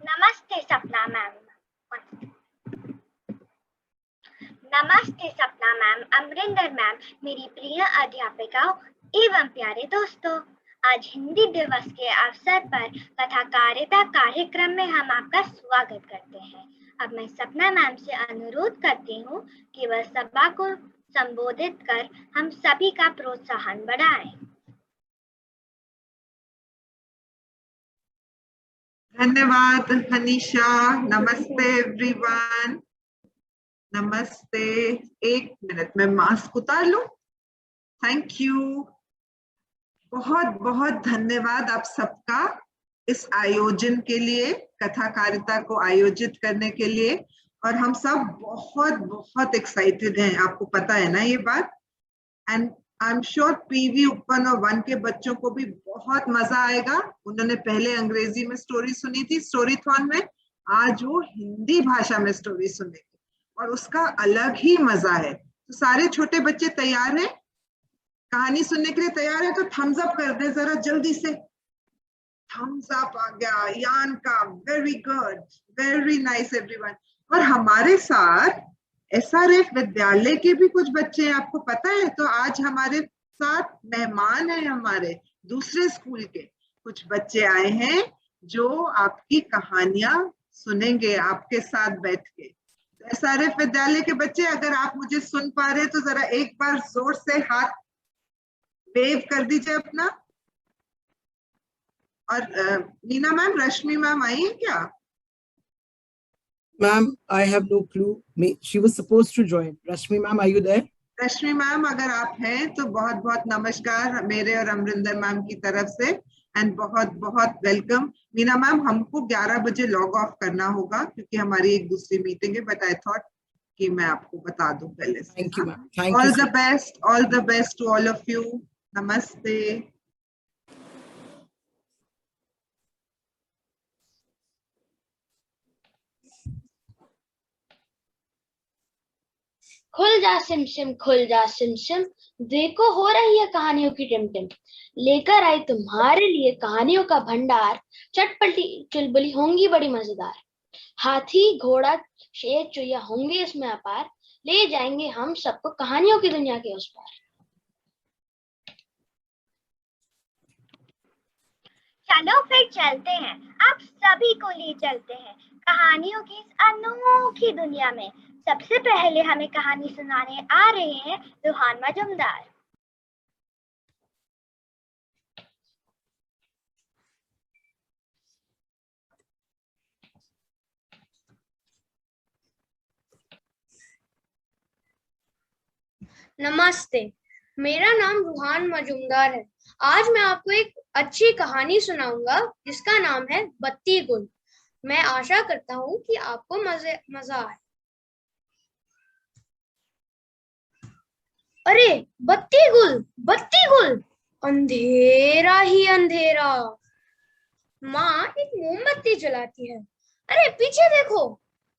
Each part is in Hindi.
नमस्ते सपना मैम। नमस्ते सपना मैम, अमरिंदर मैम, मेरी प्रिय अध्यापिकाओं एवं प्यारे दोस्तों, आज हिंदी दिवस के अवसर पर कथाकारिता कार्यक्रम में हम आपका स्वागत करते हैं। अब मैं सपना मैम से अनुरोध करती हूँ कि वह सभा को संबोधित कर हम सभी का प्रोत्साहन बढ़ाएं। धन्यवाद हनीशा। नमस्ते एवरीवन। नमस्ते। एक मिनट में मास्क उतार लूं। Thank you. बहुत बहुत धन्यवाद आप सबका इस आयोजन के लिए, कथाकारिता को आयोजित करने के लिए। और हम सब बहुत बहुत एक्साइटेड हैं, आपको पता है ना ये बात। And I am sure PV उपवन और 1 के बच्चों को भी बहुत मजा आएगा। उन्होंने पहले अंग्रेजी में स्टोरी सुनी थी स्टोरीथॉन में, आज वो हिंदी भाषा में स्टोरी सुनेंगे और उसका अलग ही मजा है। तो सारे छोटे बच्चे तैयार हैं, कहानी सुनने के लिए तैयार है? तो थम्स अप कर दे जरा जल्दी से। थम्स अप आ गया यान का। Very good, very nice everyone. और हमारे साथ एसआरएफ विद्यालय के भी कुछ बच्चे हैं, आपको पता है। तो आज हमारे साथ मेहमान हैं, हमारे दूसरे स्कूल के कुछ बच्चे आए हैं जो आपकी कहानियां सुनेंगे आपके साथ बैठ के। तो एसआरएफ विद्यालय के बच्चे, अगर आप मुझे सुन पा रहे तो जरा एक बार जोर से हाथ वेव कर दीजिए अपना। और मीना मैम, रश्मि मैम आई है क्या? Ma'am, I have no clue. She was supposed to join. Rashmi ma'am, are you there? Rashmi ma'am, अगर आप हैं तो बहुत बहुत नमस्कार मेरे और अमरिंदर मैम की तरफ से। एंड बहुत बहुत वेलकम। मीना मैम, हमको 11 बजे लॉग ऑफ करना होगा क्योंकि हमारी एक दूसरी मीटिंग है, बट आई थॉट कि मैं आपको बता दूं पहले से। Thank you, ma'am. Thank all you. The best, all the best to all of you. नमस्ते। खुल जा सिमसिम, खुल जा सिमसिम, देखो हो रही है कहानियों की टिमटिम। लेकर आई तुम्हारे लिए कहानियों का भंडार, चटपटी चुलबुली होंगी बड़ी मजेदार। हाथी घोड़ा शेर चुहिया होंगे इसमें अपार, ले जाएंगे हम सबको कहानियों की दुनिया के उस पार। चलो फिर चलते हैं, आप सभी को ले चलते हैं कहानियों की इस अनोखी दुनिया में। सबसे पहले हमें कहानी सुनाने आ रहे हैं रूहान मजूमदार। नमस्ते, मेरा नाम रूहान मजूमदार है। आज मैं आपको एक अच्छी कहानी सुनाऊंगा जिसका नाम है बत्ती गुल। मैं आशा करता हूँ कि आपको मजा आए। अरे बत्ती गुल, अंधेरा ही अंधेरा। माँ एक मोमबत्ती जलाती है। अरे पीछे देखो,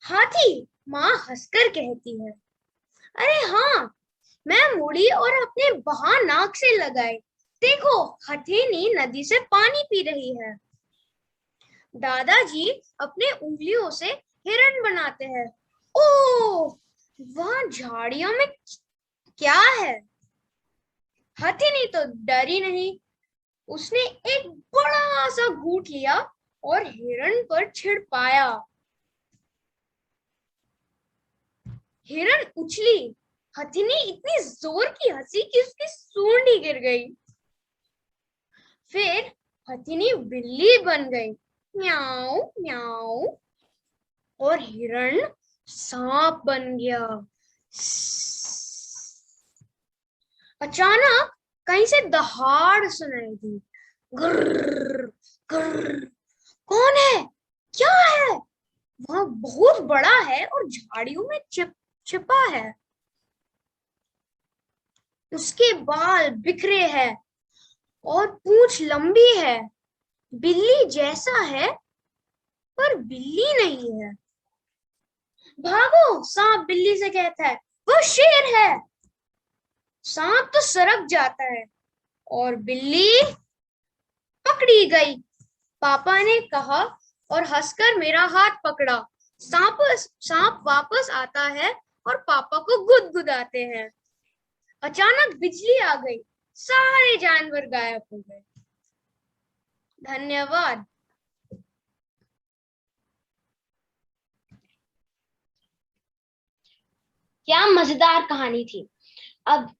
हाथी, माँ हंसकर कहती है। अरे हाँ, मैं मुड़ी और अपने बहा नाक से लगाई, देखो हथेली नदी से पानी पी रही है। दादाजी अपने उंगलियों से हिरण बनाते हैं। ओह, वहां झाड़ियों में क्या है? हथेली तो डरी नहीं, उसने एक बड़ा सा घूंट लिया और हिरण पर छिड़काया। हिरण उछली, हथिनी इतनी जोर की हंसी कि उसकी सूंड ही गिर गई। फिर हथिनी बिल्ली बन गई, म्याऊ म्याऊ, और हिरण सांप बन गया। अचानक कहीं से दहाड़ सुनाई दी। गुर्र गुर्र, कौन है? क्या है? वह बहुत बड़ा है और झाड़ियों में छिपा है। उसके बाल बिखरे हैं और पूंछ लंबी है। बिल्ली जैसा है पर बिल्ली नहीं है। भागो, सांप बिल्ली से कहता है, वो शेर है। सांप तो सरक जाता है और बिल्ली पकड़ी गई। पापा ने कहा और हंसकर मेरा हाथ पकड़ा। सांप वापस आता है और पापा को गुदगुदाते हैं। अचानक बिजली आ गई, सारे जानवर गायब हो गए। धन्यवाद। क्या मजेदार कहानी थी। अब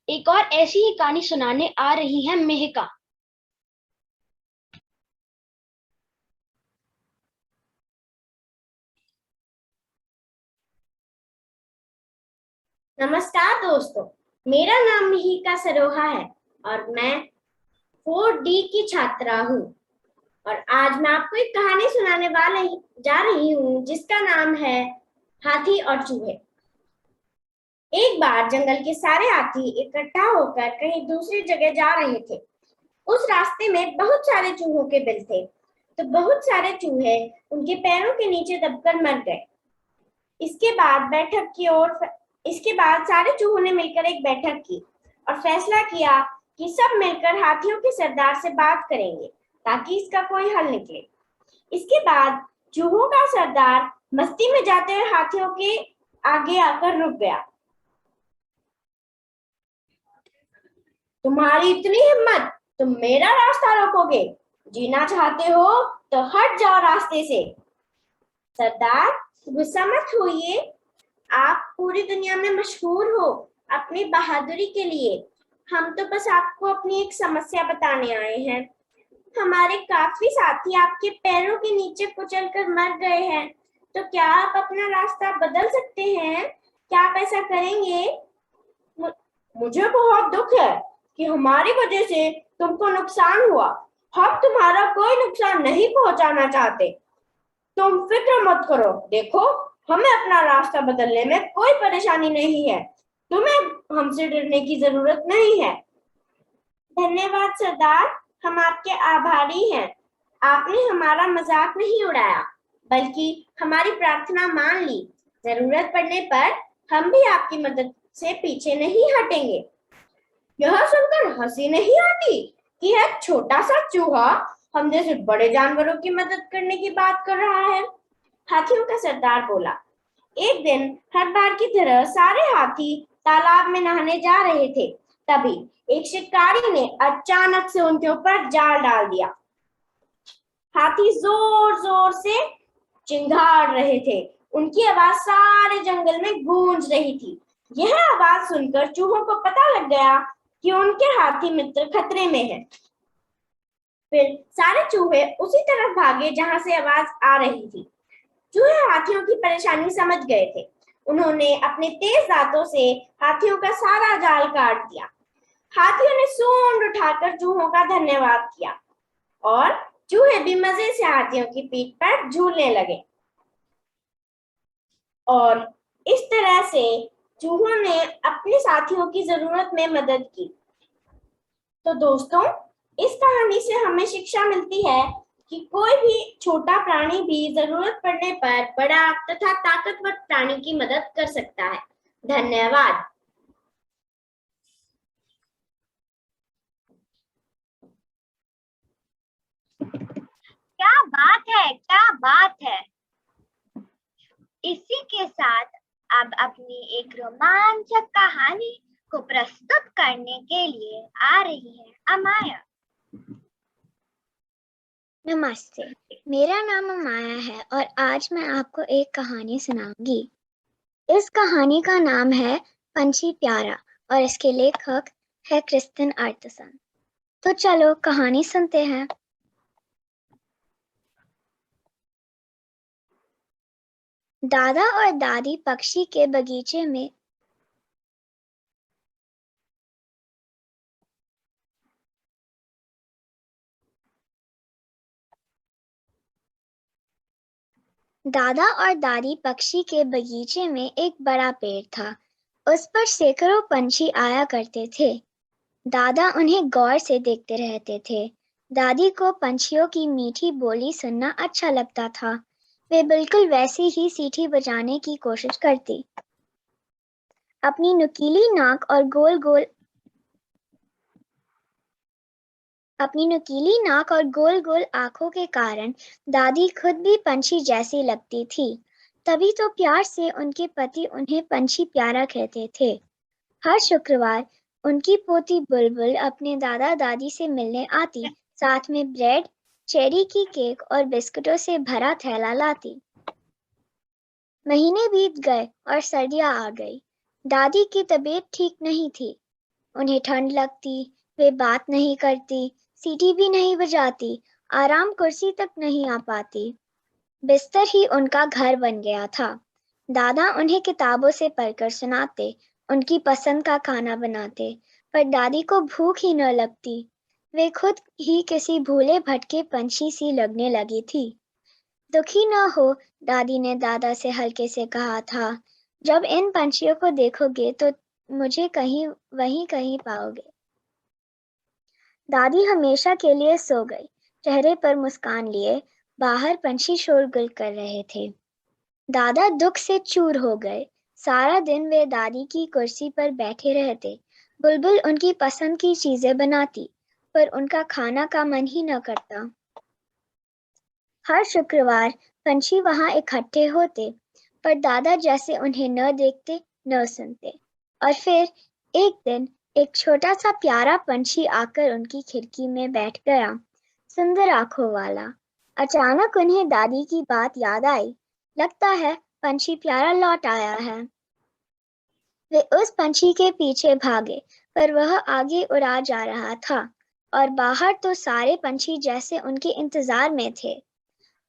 एक और ऐसी ही कहानी सुनाने आ रही है मेहका। नमस्कार दोस्तों, मेरा नाम मिहिका सरोहा है और मैं 4D की छात्रा हूँ। और आज मैं आपको एक कहानी सुनाने जा रही हूँ जिसका नाम है हाथी और चूहे। एक बार जंगल के सारे हाथी इकट्ठा होकर कहीं दूसरी जगह जा रहे थे। उस रास्ते में बहुत सारे चूहों के बिल थे, तो बहुत सारे चूहे उनके पैरों के नीचे दबकर मर गए। इसके बाद सारे चूहों ने मिलकर एक बैठक की और फैसला किया कि सब मिलकर हाथियों के सरदार से बात करेंगे ताकि इसका कोई हल निकले। इसके बाद चूहों का सरदार मस्ती में जाते हुए हाथियों के आगे आकर रुक गया। तुम्हारी इतनी हिम्मत, तुम मेरा रास्ता रोकोगे? जीना चाहते हो तो हट जाओ रास्ते से। सरदार, गुस्सा मत होइए, आप पूरी दुनिया में मशहूर हो अपनी बहादुरी के लिए। हम तो बस आपको अपनी एक समस्या बताने आए हैं। हमारे काफी साथी आपके पैरों के नीचे कुचलकर मर गए हैं, तो क्या आप अपना रास्ता बदल सकते हैं? क्या आप ऐसा करेंगे? मुझे बहुत दुख है कि हमारी वजह से तुमको नुकसान हुआ, हम तुम्हारा कोई नुकसान नहीं पहुंचाना चाहते। तुम फिक्र मत करो, देखो हमें अपना रास्ता बदलने में कोई परेशानी नहीं है, तुम्हें हमसे डरने की जरूरत नहीं है। धन्यवाद सरदार, हम आपके आभारी हैं। आपने हमारा मजाक नहीं उड़ाया, बल्कि हमारी प्रार्थना मान ली। जरूरत पड़ने पर हम भी आपकी मदद से पीछे नहीं हटेंगे। यह सुनकर हंसी नहीं आती कि यह छोटा सा चूहा हम जैसे बड़े जानवरों की मदद करने की बात कर रहा है। हाथियों का सरदार बोला, एक दिन हर बार की तरह सारे हाथी तालाब में नहाने जा रहे थे। तभी एक शिकारी ने अचानक से उनके ऊपर जाल डाल दिया। हाथी जोर जोर से चिंगाड़ रहे थे, उनकी आवाज सारे जंगल में गूंज रही थी। यह आवाज सुनकर चूहों को पता लग गया कि उनके हाथी मित्र खतरे में हैं। फिर सारे चूहे उसी तरफ भागे जहां से आवाज आ रही थी। चूहे हाथियों की परेशानी समझ गए थे। उन्होंने अपने तेज दांतों से हाथियों का सारा जाल काट दिया। हाथियों ने सूंड उठाकर चूहों का धन्यवाद किया और चूहे भी मजे से हाथियों की पीठ पर झूलने लगे। और इस तरह से चूहों ने अपने साथियों की जरूरत में मदद की। तो दोस्तों, इस कहानी से हमें शिक्षा मिलती है कि कोई भी छोटा प्राणी भी जरूरत पड़ने पर बड़ा तथा ताकतवर प्राणी की मदद कर सकता है। धन्यवाद। क्या बात है, क्या बात है। इसी के साथ अब अपनी एक रोमांचक कहानी को प्रस्तुत करने के लिए आ रही है अमाया। नमस्ते, मेरा नाम अमाया है और आज मैं आपको एक कहानी सुनाऊंगी। इस कहानी का नाम है पंछी प्यारा और इसके लेखक है क्रिस्टिन आर्टसन। तो चलो कहानी सुनते हैं। दादा और दादी पक्षी के बगीचे में दादा और दादी पक्षी के बगीचे में एक बड़ा पेड़ था। उस पर सैकड़ों पंछी आया करते थे। दादा उन्हें गौर से देखते रहते थे। दादी को पंछियों की मीठी बोली सुनना अच्छा लगता था। वे बिल्कुल वैसी ही सीटी बजाने की कोशिश करती। अपनी नुकीली नाक और गोल गोल आंखों के कारण दादी खुद भी पंछी जैसी लगती थी। तभी तो प्यार से उनके पति उन्हें पंछी प्यारा कहते थे। हर शुक्रवार उनकी पोती बुलबुल अपने दादा दादी से मिलने आती, साथ में ब्रेड, चेरी की केक और बिस्कुटों से भरा थैला लाती। महीने बीत गए और सर्दियां आ गई। दादी की तबीयत ठीक नहीं थी। उन्हें ठंड लगती, वे बात नहीं करती, सीटी भी नहीं बजाती, आराम कुर्सी तक नहीं आ पाती। बिस्तर ही उनका घर बन गया था। दादा उन्हें किताबों से पढ़कर सुनाते, उनकी पसंद का खाना बनाते, पर दादी को भूख ही न लगती। वे खुद ही किसी भूले भटके पंछी सी लगने लगी थी। दुखी न हो, दादी ने दादा से हल्के से कहा था, जब इन पंछियों को देखोगे तो मुझे वहीं कहीं पाओगे। दादी हमेशा के लिए सो गई। चेहरे पर मुस्कान लिए बाहर पंछी शोरगुल कर रहे थे। दादा दुख से चूर हो गए। सारा दिन वे दादी की कुर्सी पर बैठे रहते। बुलबुल उनकी पसंद की चीजें बनाती, पर उनका खाना का मन ही न करता। हर शुक्रवार पंछी वहां इकट्ठे होते, पर दादा जैसे उन्हें न देखते न सुनते। और फिर एक दिन एक छोटा सा प्यारा पंछी आकर उनकी खिड़की में बैठ गया, सुंदर आंखों वाला। अचानक उन्हें दादी की बात याद आई। लगता है पंछी प्यारा लौट आया है। वे उस पंछी के पीछे भागे, पर वह आगे उड़ा जा रहा था और बाहर तो सारे पंछी जैसे उनके इंतजार में थे।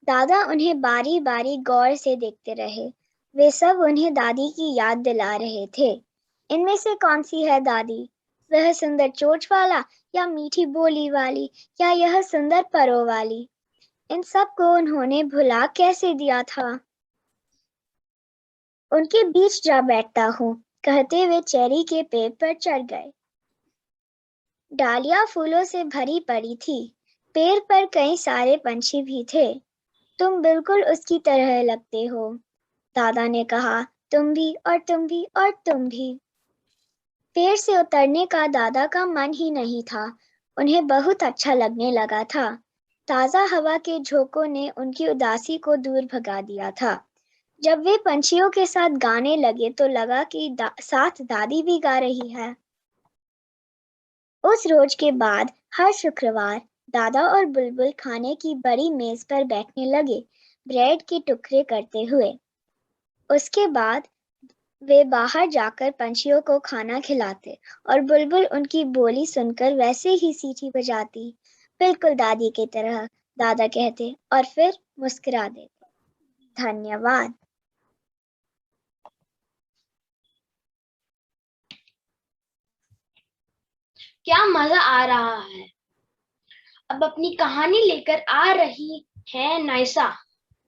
दादा उन्हें बारी बारी गौर से देखते रहे। वे सब उन्हें दादी की याद दिला रहे थे। इनमें से कौन सी है दादी? वह सुंदर चोंच वाला या मीठी बोली वाली या यह सुंदर परों वाली, इन सब को उन्होंने भुला कैसे दिया था। उनके बीच जा बैठता हूँ, कहते हुए चेरी के पेड़ पर चढ़ गए। डालियां फूलों से भरी पड़ी थी। पेड़ पर कई सारे पंछी भी थे। तुम बिल्कुल उसकी तरह लगते हो, दादा ने कहा। तुम भी और तुम भी और तुम भी। पेड़ से उतरने का दादा का मन ही नहीं था। उन्हें बहुत अच्छा लगने लगा था। ताजा हवा के झोंकों ने उनकी उदासी को दूर भगा दिया था। जब वे पंछियों के साथ गाने लगे तो लगा कि साथ दादी भी गा रही है। उस रोज के बाद हर शुक्रवार दादा और बुलबुल खाने की बड़ी मेज पर बैठने लगे, ब्रेड के टुकड़े करते हुए। उसके बाद वे बाहर जाकर पंछियों को खाना खिलाते और बुलबुल उनकी बोली सुनकर वैसे ही सीटी बजाती, बिल्कुल दादी की तरह, दादा कहते और फिर मुस्कुरा देते। धन्यवाद। क्या मजा आ रहा है। अब अपनी कहानी लेकर आ रही है नाइसा।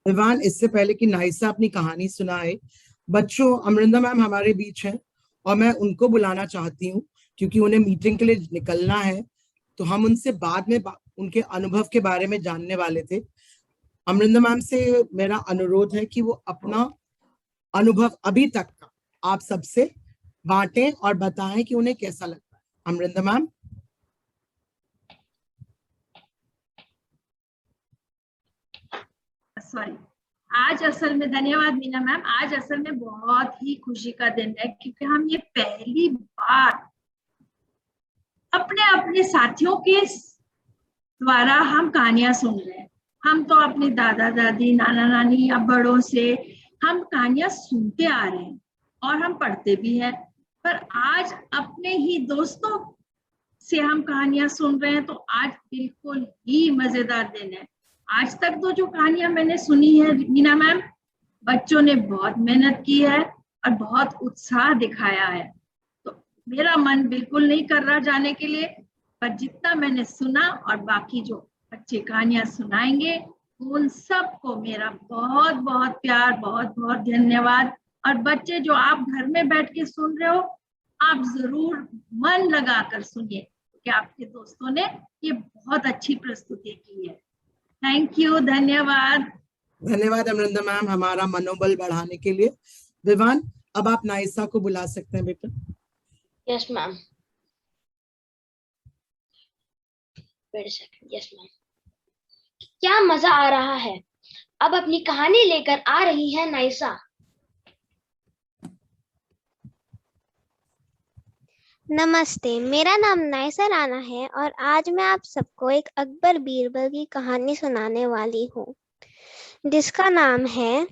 विवान, इससे पहले कि नाइसा अपनी कहानी सुनाए, बच्चों, अमरिंदा मैम हमारे बीच हैं और मैं उनको बुलाना चाहती हूँ क्योंकि उन्हें मीटिंग के लिए निकलना है। तो हम उनसे बाद में उनके अनुभव के बारे में जानने वाले थे। अमरिंदा मैम से मेरा अनुरोध है कि वो अपना अनुभव अभी तक का आप सबसे बांटें और बताएं कि उन्हें कैसा लगता है। अमरिंदा मैम। सॉरी, आज असल में, धन्यवाद मीना मैम, आज असल में बहुत ही खुशी का दिन है क्योंकि हम ये पहली बार अपने अपने साथियों के द्वारा हम कहानियां सुन रहे हैं। हम तो अपने दादा दादी, नाना नानी या बड़ों से हम कहानियां सुनते आ रहे हैं और हम पढ़ते भी हैं, पर आज अपने ही दोस्तों से हम कहानियां सुन रहे हैं, तो आज बिल्कुल ही मजेदार दिन है। आज तक तो जो कहानियां मैंने सुनी है मीना मैम, बच्चों ने बहुत मेहनत की है और बहुत उत्साह दिखाया है, तो मेरा मन बिल्कुल नहीं कर रहा जाने के लिए, पर जितना मैंने सुना और बाकी जो बच्चे कहानियां सुनाएंगे उन सबको मेरा बहुत बहुत प्यार, बहुत बहुत धन्यवाद। और बच्चे जो आप घर में बैठ के सुन रहे हो, आप जरूर मन लगाकर सुनिए क्योंकि आपके दोस्तों ने ये बहुत अच्छी प्रस्तुति की है। थैंक यू, धन्यवाद। धन्यवाद अमरिंदा मैम हमारा मनोबल बढ़ाने के लिए। विवान, अब आप नाइसा को बुला सकते हैं बेटा। Yes ma'am. Wait a second. Yes ma'am. क्या मजा आ रहा है। अब अपनी कहानी लेकर आ रही है नाइसा। नमस्ते, मेरा नाम नाइसा राना है और आज मैं आप सबको एक अकबर बीरबल की कहानी सुनाने वाली हूँ जिसका नाम है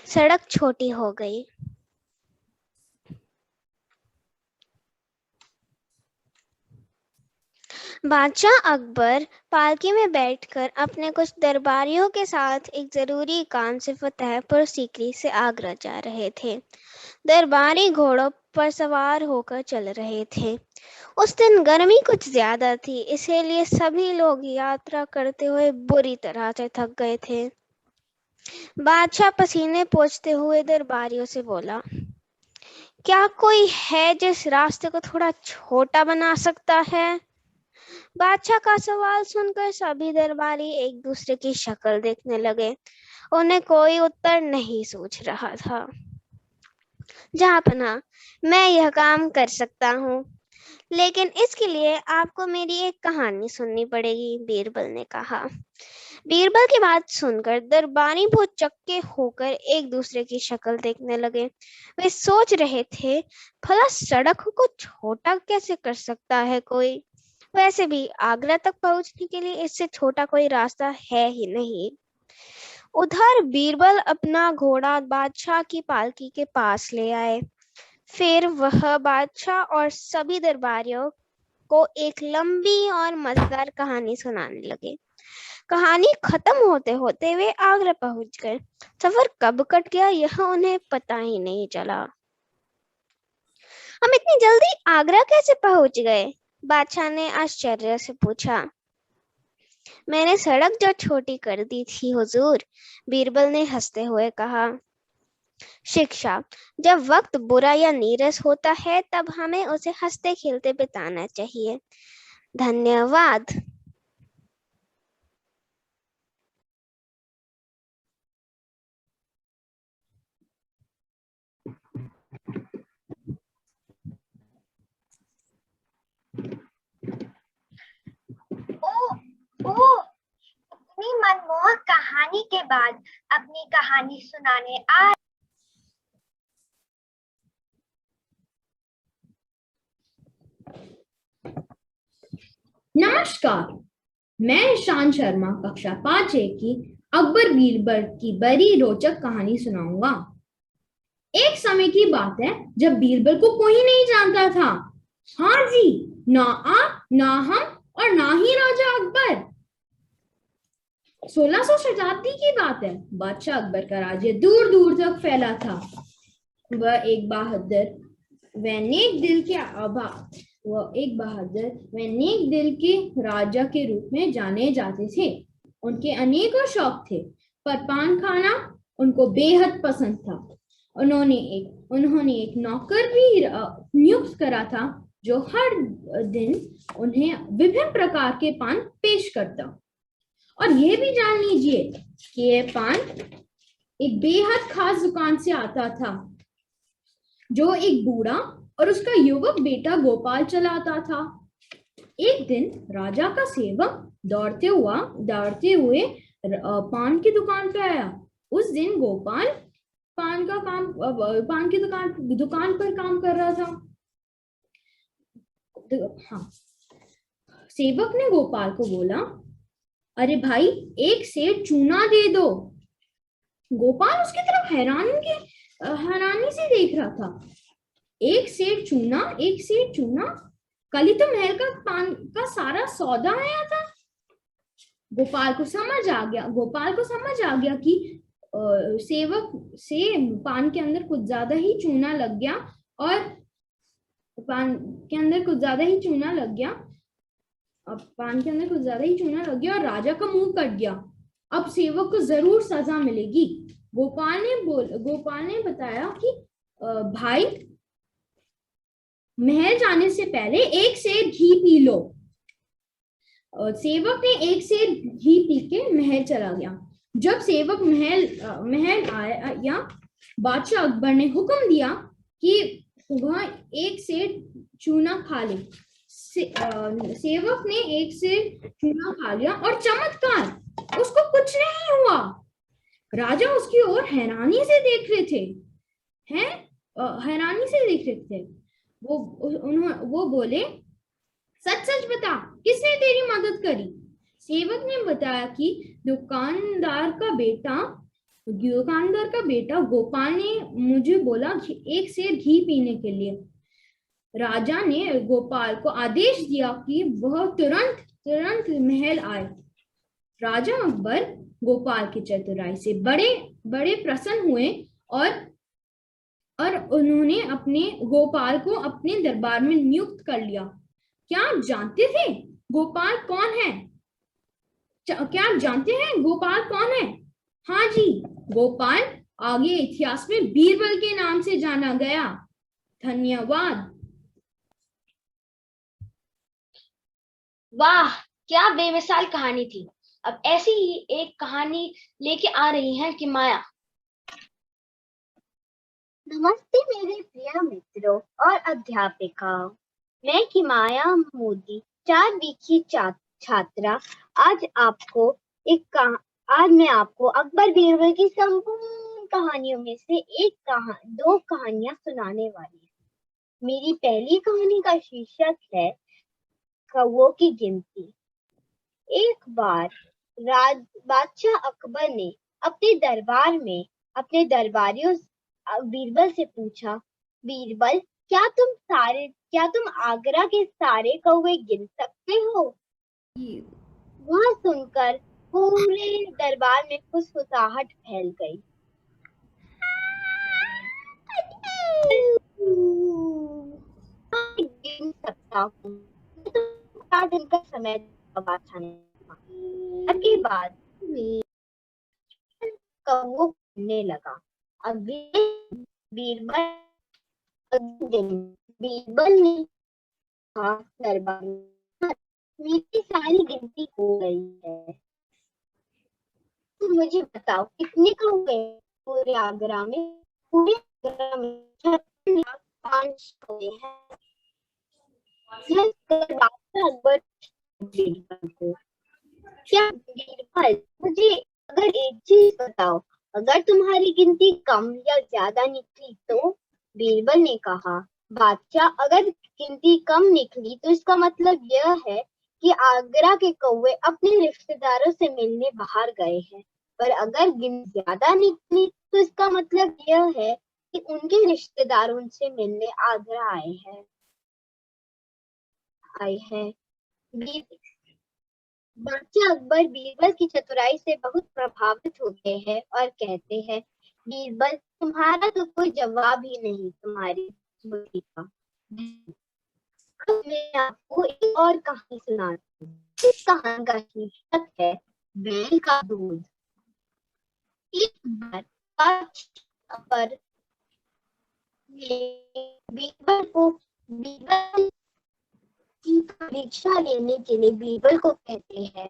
सड़क छोटी हो गई। बादशाह अकबर पालकी में बैठकर अपने कुछ दरबारियों के साथ एक जरूरी काम से फतेहपुर सीकरी से आगरा जा रहे थे। दरबारी घोड़ों पर सवार होकर चल रहे थे। उस दिन गर्मी कुछ ज्यादा थी, इसीलिए सभी लोग यात्रा करते हुए बुरी तरह से थक गए थे। बादशाह पसीने पोंछते हुए दरबारियों से बोला, क्या कोई है जिस रास्ते को थोड़ा छोटा बना सकता है? बादशाह का सवाल सुनकर सभी दरबारी एक दूसरे की शक्ल देखने लगे। उन्हें कोई उत्तर नहीं सूझ रहा था। जहाँपनाह, मैं यह काम कर सकता हूँ, लेकिन इसके लिए आपको मेरी एक कहानी सुननी पड़ेगी, बीरबल ने कहा। बीरबल की बात सुनकर दरबारी बहुत चक्के होकर एक दूसरे की शक्ल देखने लगे। वे सोच रहे थे, भला सड़क को छोटा कैसे कर सकता है कोई? वैसे भी आगरा तक पहुंचने के लिए इससे छोटा कोई रास्ता है ही नहीं। उधर बीरबल अपना घोड़ा बादशाह की पालकी के पास ले आए। फिर वह बादशाह और सभी दरबारियों को एक लंबी और मजेदार कहानी सुनाने लगे। कहानी खत्म होते होते वे आगरा पहुंच गए। सफर कब कट गया यह उन्हें पता ही नहीं चला। हम इतनी जल्दी आगरा कैसे पहुंच गए? बादशाह ने आश्चर्य से पूछा। मैंने सड़क जो छोटी कर दी थी हुजूर, बीरबल ने हंसते हुए कहा। शिक्षा, जब वक्त बुरा या नीरस होता है तब हमें उसे हंसते खेलते बिताना चाहिए। धन्यवाद। इतनी मनमोहक कहानी के बाद अपनी कहानी सुनाने आ नमस्कार, मैं ईशान शर्मा कक्षा 5A की अकबर बीरबल की बड़ी रोचक कहानी सुनाऊंगा। एक समय की बात है जब बीरबल को कोई नहीं जानता था। हाँ जी, ना आप, ना हम और ना ही राजा अकबर। 1600 शताब्दी की बात है। बादशाह अकबर का राज्य दूर दूर तक फैला था। वह एक बहादुर व नेक दिल के राजा के रूप में जाने जाते थे। उनके अनेकों शौक थे, पर पान खाना उनको बेहद पसंद था। उन्होंने एक नौकर भी नियुक्त करा था जो हर दिन उन्हें विभिन्न प्रकार के पान पेश करता। और यह भी जान लीजिए कि यह पान एक बेहद खास दुकान से आता था जो एक बूढ़ा और उसका युवक बेटा गोपाल चलाता था। एक दिन राजा का सेवक दौड़ते हुए पान की दुकान पे आया। उस दिन गोपाल पान की दुकान पर काम कर रहा था। हाँ, सेवक ने गोपाल को बोला, अरे भाई, एक सेर चूना दे दो। गोपाल उसकी तरफ हैरानी से देख रहा था। एक सेर चूना, कल ही तो महल का पान का सारा सौदा आया था। गोपाल को समझ आ गया कि सेवक से पान के अंदर कुछ ज्यादा ही चूना लग गया और राजा का मुंह कट गया। अब सेवक को जरूर सजा मिलेगी। गोपाल ने बताया कि भाई, महल जाने से पहले एक सेर घी पी लो। सेवक ने एक सेर घी पी के महल चला गया। जब सेवक महल आया, बादशाह अकबर ने हुक्म दिया कि वह एक सेर चूना खा ले। सेवक ने एक सेर चूना खा लिया और चमत्कार, उसको कुछ नहीं हुआ। राजा उसकी ओर हैरानी से देख रहे थे। वो बोले, सच सच बता, किसने तेरी मदद करी? सेवक ने बताया कि दुकानदार का बेटा गोपाल ने मुझे बोला एक सेर घी पीने के लिए। राजा ने गोपाल को आदेश दिया कि वह तुरंत महल आए। राजा अकबर गोपाल की चतुराई से बड़े प्रसन्न हुए और उन्होंने गोपाल को अपने दरबार में नियुक्त कर लिया। क्या आप जानते थे गोपाल कौन है? हाँ जी, गोपाल आगे इतिहास में बीरबल के नाम से जाना गया। धन्यवाद। वाह, क्या बेमिसाल कहानी थी। अब ऐसी ही एक कहानी लेके आ रही हैं कि माया। नमस्ते मेरे प्रिय मित्रों और अध्यापिकाओं, मैं किमाया मोदी 4B की छात्रा। आज मैं आपको अकबर बीरबल की संपूर्ण कहानियों में से दो कहानियां सुनाने वाली हूँ। मेरी पहली कहानी का शीर्षक है कौओं की गिनती। एक बार बादशाह अकबर ने अपने दरबार में अपने दरबारियों बीरबल से पूछा, बीरबल, क्या तुम आगरा के सारे कौवे गिन सकते हो? वह सुनकर पूरे दरबार में फुसफुसाहट फैल गई। गिन सकता हूँ, तो 4 दिन का समय बादशाह ने कहा। के बाद कौवों करने लगा। अगले बीरबल ने कहा, दरबार मेरी सारी गिनती हो गई है, तो मुझे बताओ कितने कौवे पूरे आगरा में? पूरे आगरा में 56,500 कौवे हैं। यह बादशाह अकबर बीरबल को, क्या बीरबल मुझे अगर एक चीज बताओ, अगर तुम्हारी गिनती कम या ज्यादा निकली तो? बीरबल ने कहा, बादशाह अगर गिनती कम निकली तो इसका मतलब यह है कि आगरा के कौवे अपने रिश्तेदारों से मिलने बाहर गए हैं, पर अगर गिनती ज्यादा निकली तो इसका मतलब यह है कि उनके रिश्तेदार उनसे मिलने आगरा आए हैं। बादशाह अकबर बीरबल की चतुराई से बहुत प्रभावित होते हैं और कहते हैं, बीरबल तुम्हारा तो कोई जवाब ही नहीं तुम्हारी बुद्धि का। अब मैं आपको एक और कहानी सुनाती हूँ। इस कहानी का शीर्षक है बैल का दूध। एक बार पर बीरबल की परीक्षा लेने के लिए बीरबल को कहते हैं,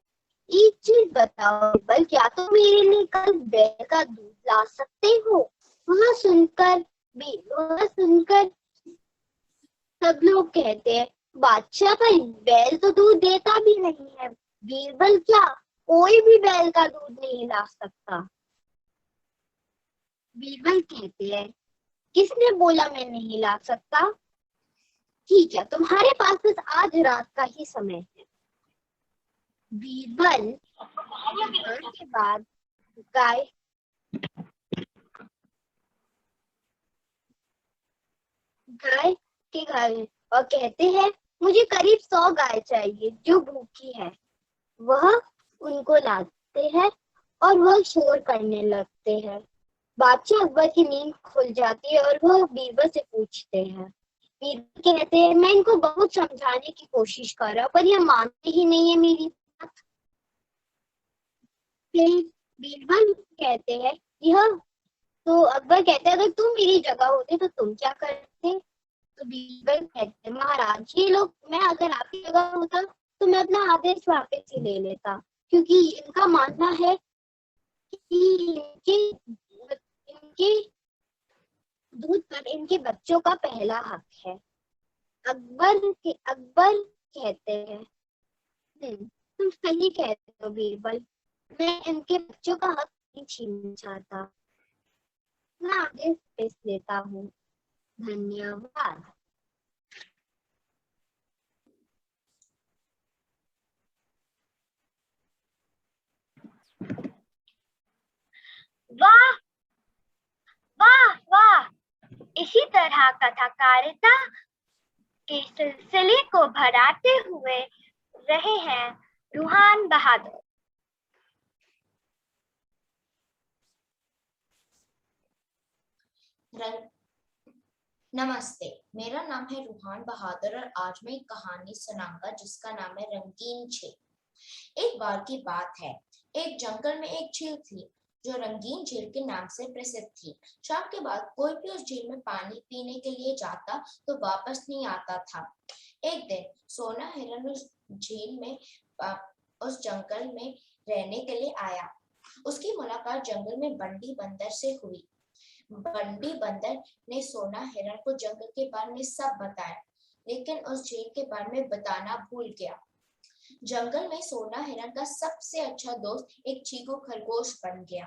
एक चीज बताओ बीरबल, क्या तुम मेरे लिए कल बैल का दूध ला सकते हो? वह सुनकर सब लोग कहते हैं, बादशाह भाई बैल तो दूध देता भी नहीं है। बीरबल, क्या कोई भी बैल का दूध नहीं ला सकता? बीरबल कहते हैं, किसने बोला मैं नहीं ला सकता? ठीक है, तुम्हारे पास बस आज रात का ही समय है। बीरबल के बाद गाय के घर और कहते हैं, मुझे करीब 100 गाय चाहिए जो भूखी है। वह उनको लाते हैं और वह शोर करने लगते हैं। बादशाह अकबर की नींद खुल जाती है और वह बीरबल से पूछते हैं। बीरबल कहते हैं, मैं इनको बहुत समझाने की कोशिश कर रहा हूं पर यह मानते ही नहीं है मेरी बात। बीरबल कहते हैं, यह तो अकबर कहते हैं, अगर तुम मेरी जगह होते तो तुम क्या करते? तो बीरबल कहते हैं, महाराज ये लोग, मैं अगर आपकी जगह होता तो मैं अपना आदेश वापस ही ले लेता, क्योंकि इनका मानना है कि इनके दूध पर इनके बच्चों का पहला हक है। अकबर कहते हैं, तुम सही कहते हो बीरबल, मैं इनके बच्चों का हक नहीं छीनना चाहता, मैं आदेश पेश लेता हूँ। धन्यवाद। वाह वाह वाह! इसी तरह कथाकारिता के सिलसिले को बढ़ाते हुए रहे हैं रूहान बहादुर। नमस्ते, मेरा नाम है रूहान बहादुर और आज मैं एक कहानी सुनाऊंगा जिसका नाम है रंगीन झील। एक बार की बात है, एक जंगल में एक झील थी जो रंगीन झील के नाम से प्रसिद्ध थी। शाम के बाद कोई भी उस झील में पानी पीने के लिए जाता तो वापस नहीं आता था। एक दिन सोना हिरन उस झील में उस जंगल में रहने के लिए आया। उसकी मुलाकात जंगल में बंडी बंदर से हुई। बंडी बंदर ने सोना हिरन को जंगल के बारे में सब बताया, लेकिन उस झील के बारे में बताना भूल गया। जंगल में सोना हिरन का सबसे अच्छा दोस्त एक चीकू खरगोश बन गया।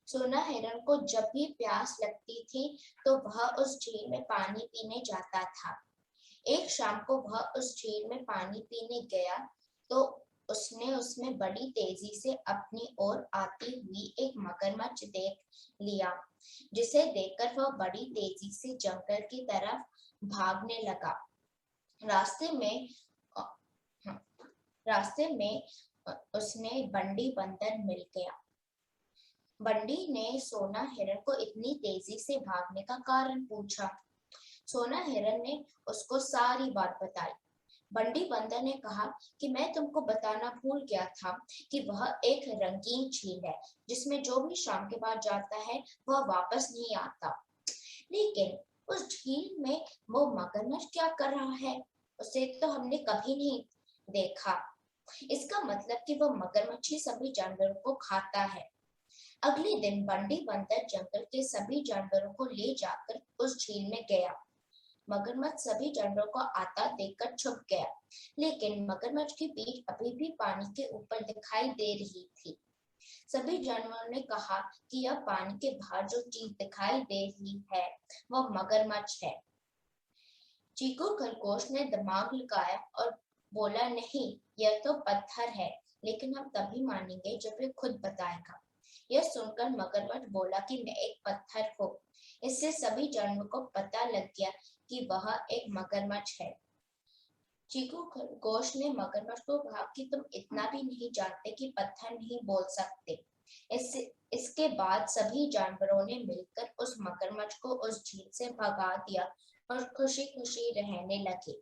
सोना हिरन को जब भी प्यास लगती थी तो वह उस झील में पानी पीने जाता था। एक शाम को वह उस झील में पानी पीने गया तो उसने उसमें बड़ी तेजी से अपनी ओर आती हुई एक मगरमच्छ देख लिया, जिसे देखकर वह बड़ी तेजी से जंगल की तरफ भागने लगा। रास्ते में उसने बंडी बंदर मिल गया। बंडी ने सोना हिरन को इतनी तेजी से भागने का कारण पूछा। सोना हिरन ने उसको सारी बात बताई। बंडी बंदर ने कहा कि मैं तुमको बताना भूल गया था कि वह एक रंगीन झील है जिसमें जो भी शाम के बाद जाता है वह वापस नहीं आता। लेकिन उस झील में वो मगरमच्छ क्या कर रहा है, उसे तो हमने कभी नहीं देखा। इसका मतलब कि वह मगरमच्छ ही सभी जानवरों को खाता है। अगले दिन बंडी बंदर जंगल के सभी जानवरों को ले जाकर उस झील में गया। मगरमच्छ सभी जानवरों को आता देखकर छुप गया, लेकिन मगरमच्छ की पीठ अभी भी पानी के ऊपर दिखाई दे रही थी। सभी जानवरों ने कहा कि यह पानी के बाहर जो चीज दिखाई दे रही है वह मगरमच्छ है। चीकू खरगोश ने दिमाग लगाया और बोला, नहीं, यह तो पत्थर है, लेकिन हम तभी मानेंगे जब ये खुद बताएगा। यह सुनकर मगरमच्छ बोला कि मैं एक पत्थर हूँ। इससे सभी जानवरों को पता लग गया कि वह एक मगरमच्छ है। चीकू खरगोश ने मगरमच्छ को कहा कि तुम इतना भी नहीं जानते कि पत्थर नहीं बोल सकते। इसके बाद सभी जानवरों ने मिलकर उस मगरमच्छ को उस झील से भगा दिया और खुशी खुशी रहने लगे।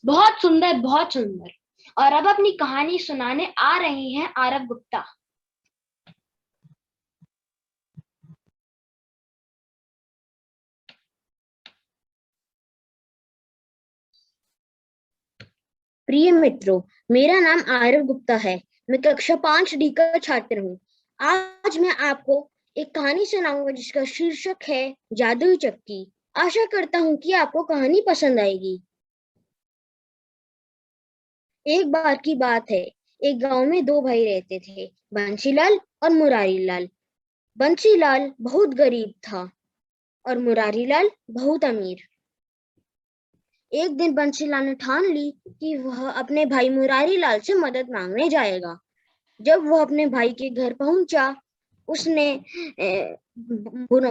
बहुत सुंदर, बहुत सुंदर। और अब अपनी कहानी सुनाने आ रही हैं आरव गुप्ता। प्रिय मित्रों, मेरा नाम आरव गुप्ता है। मैं कक्षा 5D का छात्र हूँ। आज मैं आपको एक कहानी सुनाऊंगा जिसका शीर्षक है जादुई चक्की। आशा करता हूँ कि आपको कहानी पसंद आएगी। एक बार की बात है, एक गांव में दो भाई रहते थे, बंसीलाल और मुरारीलाल। बंसीलाल बहुत गरीब था और मुरारीलाल बहुत अमीर। एक दिन बंसीलाल ने ठान ली कि वह अपने भाई मुरारीलाल से मदद मांगने जाएगा। जब वह अपने भाई के घर पहुंचा, उसने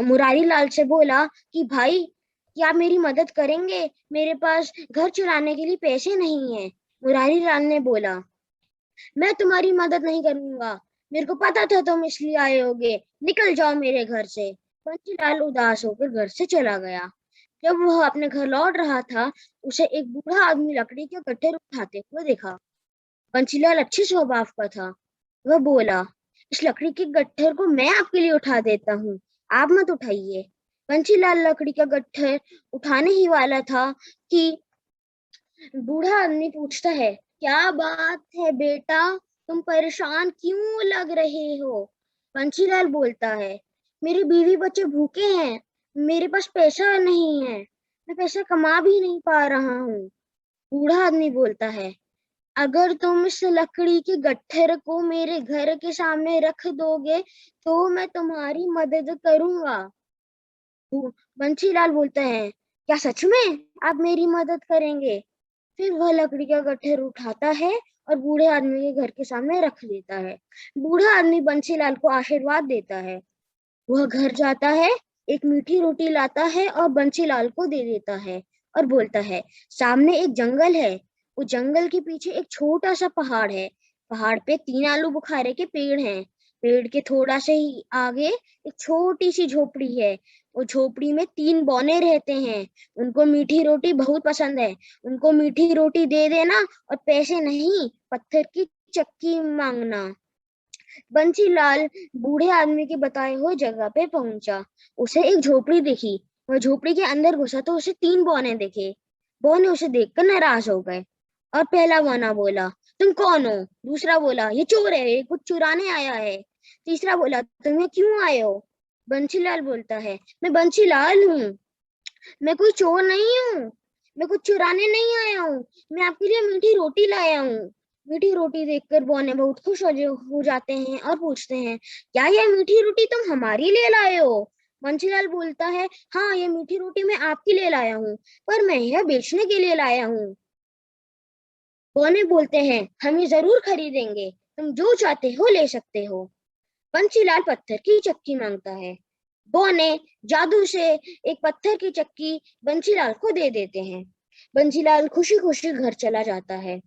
मुरारीलाल से बोला कि भाई, क्या आप मेरी मदद करेंगे? मेरे पास घर चलाने के लिए पैसे नहीं हैं। मुरारीलाल ने बोला, मैं तुम्हारी मदद नहीं करूंगा, मेरे को पता था तुम इसलिए आए होगे, निकल जाओ मेरे घर से। बंसीलाल उदास होकर घर से चला गया। जब वह अपने घर लौट रहा था, उसे एक बूढ़ा आदमी लकड़ी के गट्ठर उठाते हुए देखा। बंसीलाल अच्छे स्वभाव का था। वह बोला, इस लकड़ी के गट्ठर को मैं आपके लिए उठा देता हूँ, आप मत उठाइए। बंसीलाल लकड़ी का गट्ठर उठाने ही वाला था कि बूढ़ा आदमी पूछता है, क्या बात है बेटा, तुम परेशान क्यों लग रहे हो? बंसीलाल बोलता है, मेरे बीवी बच्चे भूखे हैं, मेरे पास पैसा नहीं है, मैं पैसा कमा भी नहीं पा रहा हूँ। बूढ़ा आदमी बोलता है, अगर तुम इस लकड़ी के गट्ठर को मेरे घर के सामने रख दोगे तो मैं तुम्हारी मदद करूंगा। बंसीलाल बोलता है, क्या सच में आप मेरी मदद करेंगे? फिर वह लकड़ी का गट्ठर उठाता है और बूढ़े आदमी के घर के सामने रख देता है। बूढ़ा आदमी बंसीलाल को आशीर्वाद देता है। वह घर जाता है, एक मीठी रोटी लाता है और बंसीलाल को दे देता है और बोलता है, सामने एक जंगल है, वो जंगल के पीछे एक छोटा सा पहाड़ है, पहाड़ पे 3 आलू बुखारे के पेड़ हैं, पेड़ के थोड़ा से ही आगे एक छोटी सी झोपड़ी है, वो झोपड़ी में 3 बौने रहते हैं, उनको मीठी रोटी बहुत पसंद है, उनको मीठी रोटी दे देना और पैसे नहीं, पत्थर की चक्की मांगना। बंसीलाल बूढ़े आदमी के बताए हुए जगह पे पहुंचा। उसे एक झोपड़ी दिखी। वह झोपड़ी के अंदर घुसा तो उसे 3 बौने दिखे। बौने उसे देखकर नाराज हो गए और पहला बौना बोला, तुम कौन हो? दूसरा बोला, ये चोर है, ये कुछ चुराने आया है। तीसरा बोला, तुम यहाँ क्यों आए हो? बंसीलाल बोलता है, मैं बंसीलाल हूँ, मैं कोई चोर नहीं हूँ, मैं कुछ चुराने नहीं आया हूँ, मैं आपके लिए मीठी रोटी लाया हूँ। मीठी रोटी देखकर बौने बहुत खुश हो जाते हैं और पूछते हैं, क्या यह मीठी रोटी तुम हमारी लिए लाए हो? बंसीलाल बोलता है, हाँ, ये मीठी रोटी मैं आपके लिए लाया हूँ, पर मैं यह बेचने के लिए लाया हूँ। बौने बोलते हैं, हम ये जरूर खरीदेंगे, तुम जो चाहते हो ले सकते हो। बंसीलाल पत्थर की चक्की मांगता है। बौने जादू से एक पत्थर की चक्की बंसीलाल को दे देते हैं। बंसीलाल खुशी खुशी घर चला जाता है।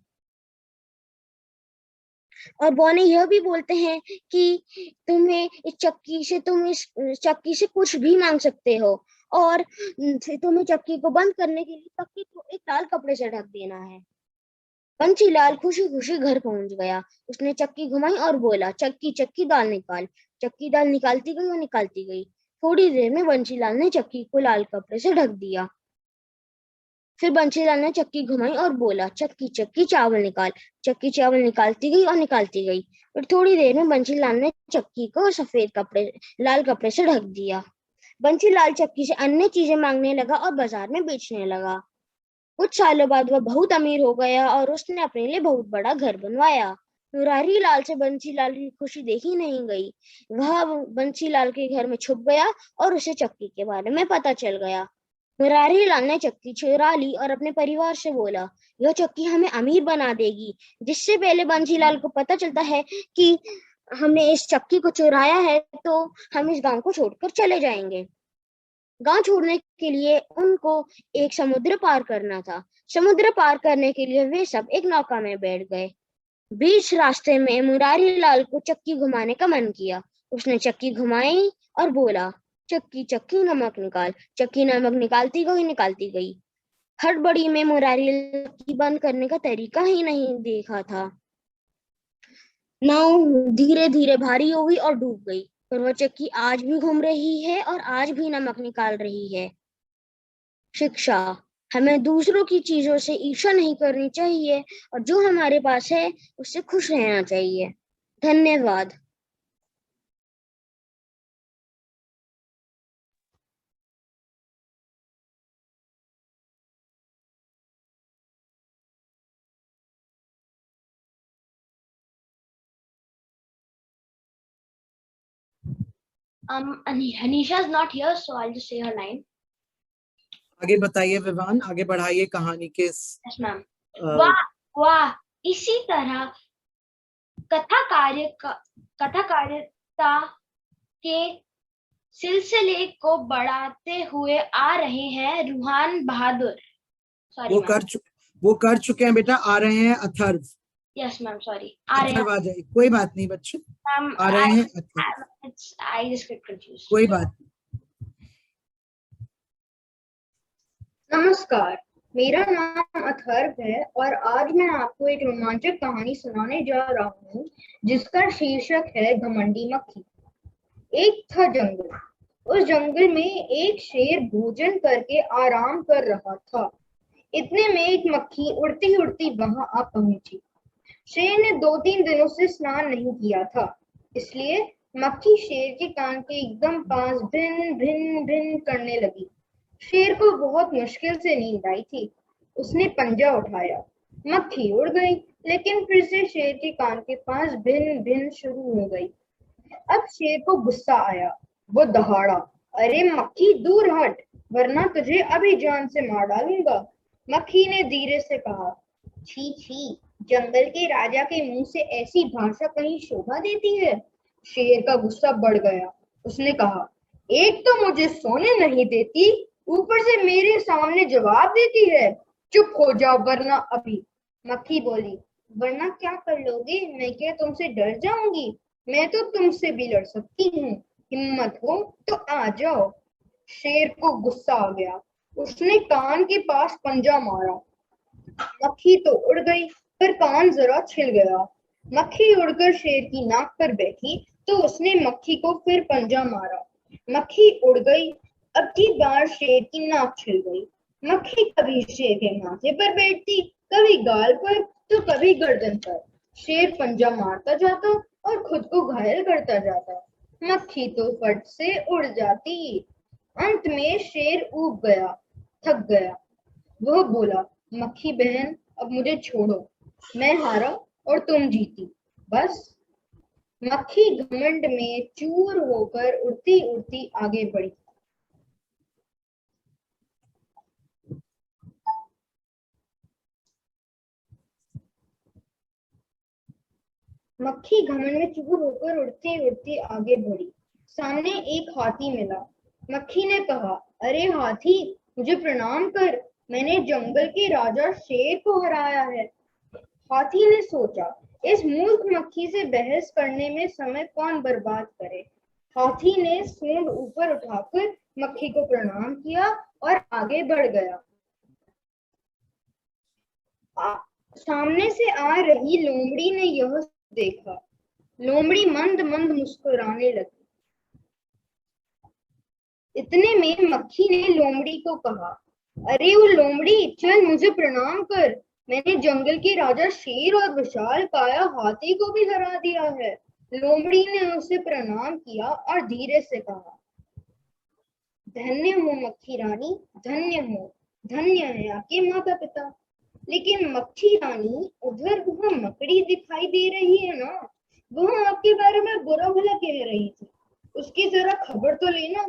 और बौने यह भी बोलते हैं कि तुम इस चक्की से कुछ भी मांग सकते हो और तुम्हें चक्की को बंद करने के लिए चक्की को एक लाल कपड़े से ढक देना है। बंसीलाल खुशी खुशी घर पहुंच गया। उसने चक्की घुमाई और बोला, चक्की चक्की दाल निकाल। चक्की दाल निकालती गई और निकालती गई। थोड़ी देर में बंसीलाल ने चक्की को लाल कपड़े से ढक दिया। फिर बंसीलाल ने चक्की घुमाई और बोला, चक्की चक्की चावल निकाल। चक्की चावल निकालती गई और निकालती गई। फिर थोड़ी देर में बंसीलाल ने चक्की को लाल कपड़े से ढक दिया। बंसीलाल चक्की से अन्य चीजें मांगने लगा और बाजार में बेचने लगा। कुछ सालों बाद वह बहुत अमीर हो गया और उसने अपने लिए बहुत बड़ा घर बनवाया। मुरारी लाल से बंसीलाल की खुशी देखी नहीं गई। वह बंसीलाल के घर में छुप गया और उसे चक्की के बारे में पता चल गया। मुरारी लाल ने चक्की चुरा ली और अपने परिवार से बोला, यह चक्की हमें अमीर बना देगी। जिससे पहले बंसीलाल को पता चलता है कि हमने इस चक्की को चुराया है तो हम इस गांव को छोड़कर चले जाएंगे। गांव छोड़ने के लिए उनको एक समुद्र पार करना था। समुद्र पार करने के लिए वे सब एक नौका में बैठ गए। बीच रास्ते में मुरारी लाल को चक्की घुमाने का मन किया। उसने चक्की घुमाई और बोला, चक्की चक्की नमक निकाल। चक्की नमक निकालती गई। हड़बड़ी में मुरारी चक्की बंद करने का तरीका ही नहीं देखा था। नाव धीरे धीरे भारी हो गई और डूब गई। पर वह चक्की आज भी घूम रही है और आज भी नमक निकाल रही है। शिक्षा, हमें दूसरों की चीजों से ईर्ष्या नहीं करनी चाहिए और जो हमारे पास है उससे खुश रहना चाहिए। धन्यवाद। Anisha is not here, so I'll just say her line. आगे बताइए विवान, आगे बढ़ाइए कहानी के। Yes, ma'am. वाह, इसी तरह कथाकारिता के सिलसिले को बढ़ाते हुए आ रहे हैं रूहान बहादुर। वो कर चुके हैं बेटा, आ रहे हैं अथर्व। यस मैम, सॉरी, आ रहे हैं। आ जाए, कोई बात नहीं बच्चे, आ रहे हैं Atharva. I just get confused. कोई बात नहीं। नमस्कार, मेरा नाम अथर्व है और आज मैं आपको एक रोमांचक कहानी सुनाने जा रहा हूँ जिसका शीर्षक है घमंडी मक्खी। एक था जंगल। उस जंगल में एक शेर भोजन करके आराम कर रहा था। इतने में एक मक्खी उड़ती उड़ती वहां आ पहुंची। शेर ने 2-3 दिनों से स्नान नहीं किया था, इसलिए मक्खी शेर के कान के एकदम पास भिन भिन भिन करने लगी। शेर को बहुत मुश्किल से नींद आई थी। उसने पंजा उठाया, मक्खी उड़ गई, लेकिन फिर से शेर के कान के पास भिन भिन शुरू हो गई। अब शेर को गुस्सा आया। वो दहाड़ा, अरे मक्खी दूर हट, वरना तुझे अभी जान से मार डालूंगा। मक्खी ने धीरे से कहा, छी छी, जंगल के राजा के मुंह से ऐसी भाषा कहीं शोभा देती है। शेर का गुस्सा बढ़ गया। उसने कहा, एक तो मुझे सोने नहीं देती, ऊपर से मेरे सामने जवाब देती है। चुप हो जाओ वरना अभी। मक्खी बोली, वरना क्या कर लोगे? मैं क्या तुमसे डर जाऊंगी? मैं तो तुमसे भी लड़ सकती हूँ। हिम्मत हो तो आ जाओ। शेर को गुस्सा आ गया। उसने कान के पास पंजा मारा। मक्खी तो उड़ गई, पर कान जरा छिल गया। मक्खी उड़कर शेर की नाक पर बैठी तो उसने मक्खी को फिर पंजा मारा। मक्खी उड़ गई। अब की बार शेर की नाक छिल गई। मक्खी कभी शेर के माथे पर बैठती, कभी गाल पर तो कभी गर्दन पर। शेर पंजा मारता जाता और खुद को घायल करता जाता। मक्खी तो फट से उड़ जाती। अंत में शेर ऊब गया, थक गया। वह बोला, मक्खी बहन, अब मुझे छोड़ो, मैं हारा और तुम जीती, बस। मक्खी घमंड में चूर होकर उड़ती उड़ती आगे बढ़ी। मक्खी घमंड में चूर होकर उड़ती उड़ती आगे बढ़ी। सामने एक हाथी मिला। मक्खी ने कहा, अरे हाथी, मुझे प्रणाम कर, मैंने जंगल के राजा शेर को हराया है। हाथी ने सोचा, इस मूर्ख मक्खी से बहस करने में समय कौन बर्बाद करे। हाथी ने सूंड ऊपर उठाकर मक्खी को प्रणाम किया और आगे बढ़ गया। सामने से आ रही लोमड़ी ने यह देखा। लोमड़ी मंद मंद मुस्कुराने लगी। इतने में मक्खी ने लोमड़ी को कहा, अरे वो लोमड़ी, चल मुझे प्रणाम कर। मैंने जंगल के राजा शेर और विशाल काया हाथी को भी हरा दिया है। लोमड़ी ने उसे प्रणाम किया और धीरे से कहा, धन्य हो मक्खी रानी, धन्य हो, धन्य है आपके माता पिता। लेकिन मक्खी रानी, उधर वह मकड़ी दिखाई दे रही है ना, वह आपके बारे में बुरा भला कह रही थी, उसकी जरा खबर तो लेना।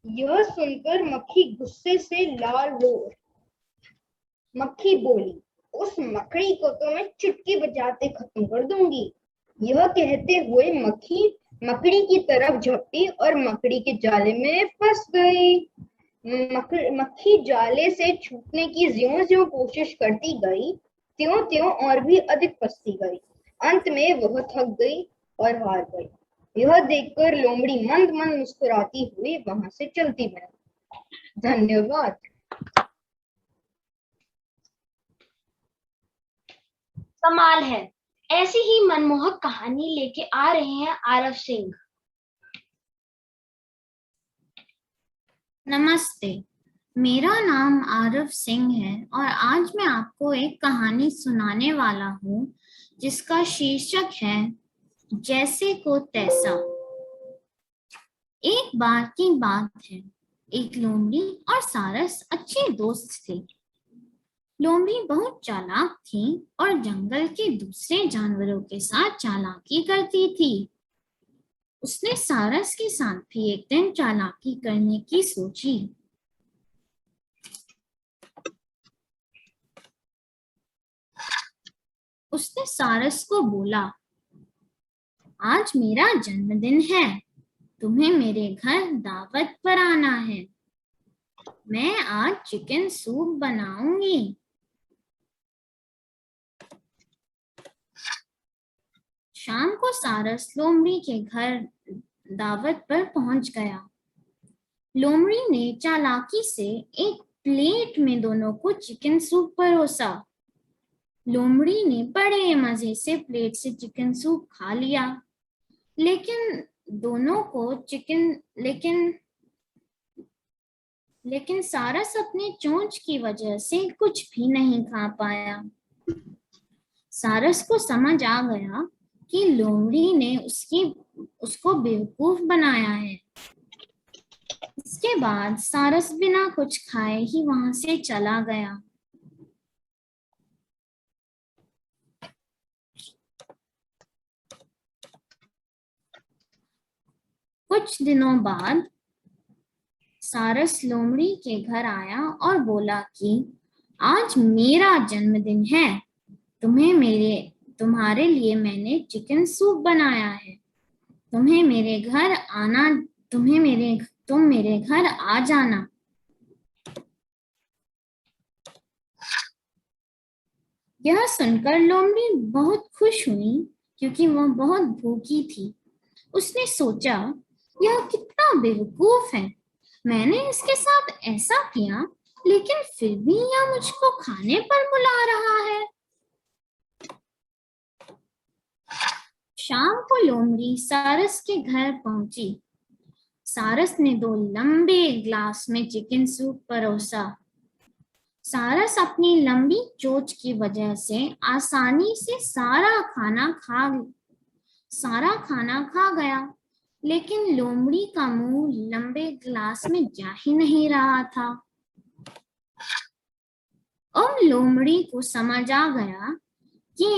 यह सुनकर मक्खी गुस्से से लाल हो उठी। मक्खी बोली, उस मकड़ी को तो मैं चुटकी बजाते खत्म कर दूंगी। यह कहते हुए मक्खी मकड़ी की तरफ झपटी और मकड़ी के जाले में फंस गई। मक्खी जाले से छूटने की ज्यों-ज्यों कोशिश करती गई, त्यों-त्यों और भी अधिक फंसती गई। अंत में वह थक गई और हार गई। यह देखकर लोमड़ी मंद मंद मुस्कुराती हुई वहां से चलती बनी। धन्यवाद। कमाल है। ऐसी ही मनमोहक कहानी लेके आ रहे हैं आरव सिंह। नमस्ते, मेरा नाम आरव सिंह है और आज मैं आपको एक कहानी सुनाने वाला हूँ जिसका शीर्षक है जैसे को तैसा। एक बार की बात है, एक लोमड़ी और सारस अच्छे दोस्त थे। लोमड़ी बहुत चालाक थी और जंगल के दूसरे जानवरों के साथ चालाकी करती थी। उसने सारस के साथ भी एक दिन चालाकी करने की सोची। उसने सारस को बोला, आज मेरा जन्मदिन है, तुम्हें मेरे घर दावत पर आना है। मैं आज चिकन सूप बनाऊंगी। शाम को सारस लोमड़ी के घर दावत पर पहुंच गया। लोमड़ी ने चालाकी से एक प्लेट में दोनों को चिकन सूप परोसा। लोमड़ी ने बड़े मजे से प्लेट से चिकन सूप खा लिया, लेकिन दोनों को लेकिन सारस अपने चोंच की वजह से कुछ भी नहीं खा पाया। सारस को समझ आ गया कि लोमड़ी ने उसको बेवकूफ बनाया है। इसके बाद सारस बिना कुछ खाए ही वहां से चला गया। कुछ दिनों बाद सारस लोमड़ी के घर आया और बोला कि आज मेरा जन्मदिन है, तुम्हारे लिए मैंने चिकन सूप बनाया है। तुम मेरे घर आ जाना। यह सुनकर लोमड़ी बहुत खुश हुई क्योंकि वह बहुत भूखी थी। उसने सोचा, यह कितना बेवकूफ है, मैंने इसके साथ ऐसा किया लेकिन फिर भी यह मुझको खाने पर बुला रहा है। शाम को लोमड़ी सारस के घर पहुंची। सारस ने 2 लंबे ग्लास में चिकन सूप परोसा। सारस अपनी लंबी चोंच की वजह से आसानी से सारा खाना खा गया, लेकिन लोमड़ी का मुंह लंबे ग्लास में जा ही नहीं रहा था। अब लोमड़ी को समझ आ गया कि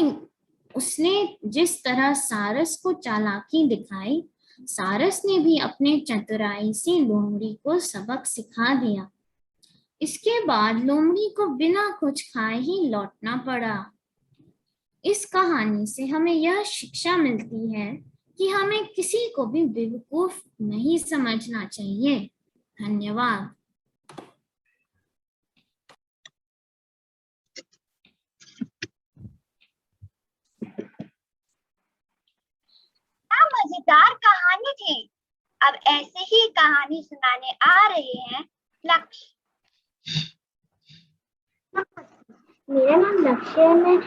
उसने जिस तरह सारस को चालाकी दिखाई, सारस ने भी अपने चतुराई से लोमड़ी को सबक सिखा दिया। इसके बाद लोमड़ी को बिना कुछ खाए ही लौटना पड़ा। इस कहानी से हमें यह शिक्षा मिलती है कि हमें किसी को भी बेवकूफ नहीं समझना चाहिए। धन्यवाद। मजेदार कहानी थी। अब ऐसे ही कहानी सुनाने आ रहे हैं लक्ष्य। मेरा नाम लक्ष्य है। मैं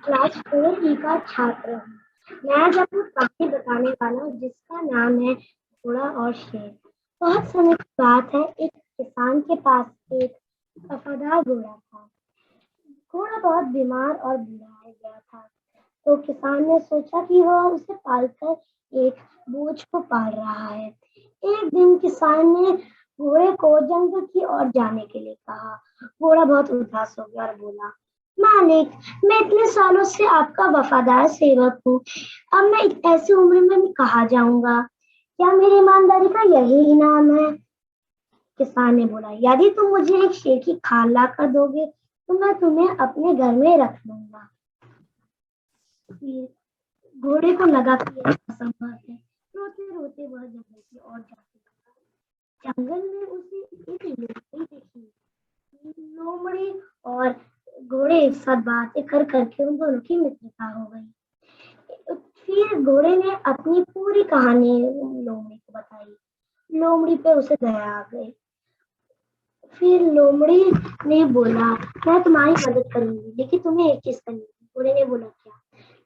क्लास 4 का छात्र हूँ। मैं आज आपको कहानी बताने वाला हूँ जिसका नाम है घोड़ा और शेर। बहुत समय की बात है, एक किसान के पास एक वफादार घोड़ा था। घोड़ा बहुत बीमार और बूढ़ा हो गया था, तो किसान ने सोचा कि वह उसे पालकर एक बोझ को पाल रहा है। एक दिन किसान ने घोड़े को जंगल की ओर जाने के लिए कहा। घोड़ा बहुत उदास हो गया और बोला, मालिक, मैं इतने सालों से आपका वफादार सेवक हूँ। अब मैं ऐसी उम्र में कहाँ जाऊंगा? क्या मेरी ईमानदारी का यही इनाम है? किसान ने बोला, यदि तुम मुझे एक शेर की खाल ला कर दोगे तो मैं तुम्हें अपने घर में रख लूंगा। घोड़े को लगा कि यह असंभव है। रोते रोते वह जंगल की ओर जाते लगा। जंगल में उसे एक लोमड़ी दिखी। लोमड़ी और घोड़े एक साथ बातें कर करके उन दोनों की मित्रता हो गई। फिर घोड़े ने अपनी पूरी कहानी लोमड़ी को बताई। लोमड़ी पे उसे दया आ गई। फिर लोमड़ी ने बोला, मैं तुम्हारी मदद करूंगी, लेकिन तुम्हें एक चीज करनी है। घोड़े ने बोला, क्या?